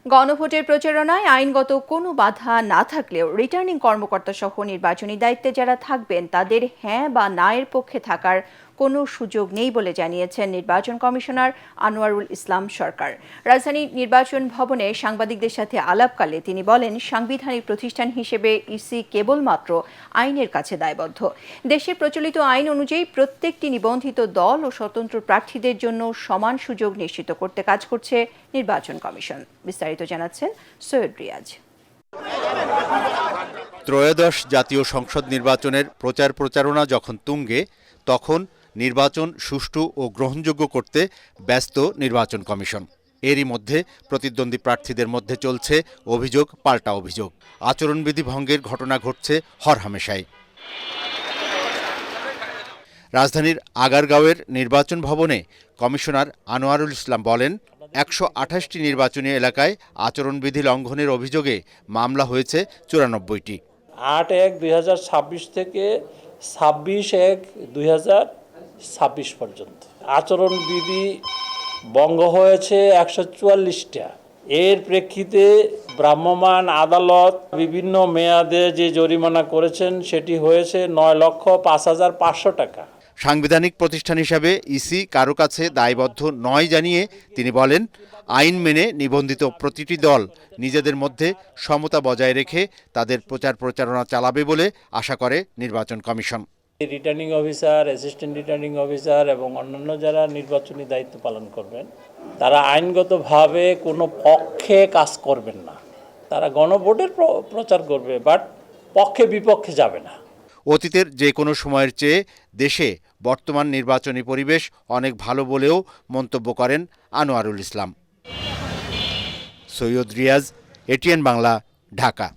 গণভোটের প্রচারণায় আইনগত কোনো বাধা না থাকলেও রিটার্নিং কর্মকর্তা সহ নির্বাচনী দায়িত্বে যারা থাকবেন তাদের হ্যাঁ বা না এর পক্ষে থাকার কোনো সুযোগ নেই বলে জানিয়েছেন নির্বাচন কমিশনার আনোয়ারুল ইসলাম সরকার। রাজধানী নির্বাচন ভবনে সাংবাদিকদের সাথে আলাপকালে তিনি বলেন, সাংবিধানিক প্রতিষ্ঠান হিসেবে ইসি কেবলমাত্র আইনের কাছে দায়বদ্ধ। দেশের প্রচলিত আইন অনুযায়ী প্রত্যেকটি নিবন্ধিত দল ও স্বতন্ত্র প্রার্থীদের জন্য সমান সুযোগ নিশ্চিত করতে কাজ করছে নির্বাচন কমিশন। বিস্তারিত জানাচ্ছেন সৈয়দ রিয়াজ। ত্রয়োদশ জাতীয় সংসদ নির্বাচনের প্রচারণা যখন তুঙ্গে, তখন নির্বাচন সুষ্ঠু ও গ্রহণযোগ্য করতে ব্যস্ত নির্বাচন কমিশন। এরই মধ্যে প্রতিদ্বন্দ্বী প্রার্থীদের মধ্যে চলছে অভিযোগ পাল্টা অভিযোগ। আচরণবিধি ভঙ্গের ঘটনা ঘটছে হরহামেশাই। রাজধানীর আগারগাঁওয়ের নির্বাচন ভবনে কমিশনার আনোয়ারুল ইসলাম বলেন, ১২৮টি নির্বাচনী এলাকায় আচরণবিধি লঙ্ঘনের অভিযোগে মামলা হয়েছে ৯৪টি। ৮/১/২০২৬ থেকে ২৬/১/২০২৬ পর্যন্ত আচরণবিধি ভঙ্গ হয়েছে ১৪৪টা। এর প্রেক্ষিতে ভ্রাম্যমাণ আদালত বিভিন্ন মেয়াদে যে জরিমানা করেছেন সেটি হয়েছে ৯,০৫,৫০০ টাকা। সাংবিধানিক প্রতিষ্ঠান হিসাবে ইসি কারো কাছে দায়বদ্ধ নয় জানিয়ে তিনি বলেন, আইন মেনে নিবন্ধিত প্রতিটি দল নিজেদের মধ্যে সমতা বজায় রেখে তাদের প্রচারণা চালাবে বলে আশা করে নির্বাচন commission. Returning officer, assistant returning officer এবং অন্যান্য যারা নির্বাচনী দায়িত্ব পালন করবেন, তারা আইনগতভাবে কোনো পক্ষে কাজ করবেন না। তারা গণভোটের প্রচার করবে, বাট পক্ষে বিপক্ষে যাবে না। অতীতের যে কোনো সময়ের চেয়ে দেশে বর্তমান নির্বাচনী পরিবেশ অনেক ভালো বলেও মন্তব্য করেন আনোয়ারুল ইসলাম। সৈয়দ রিয়াজ, এটিএন বাংলা, ঢাকা।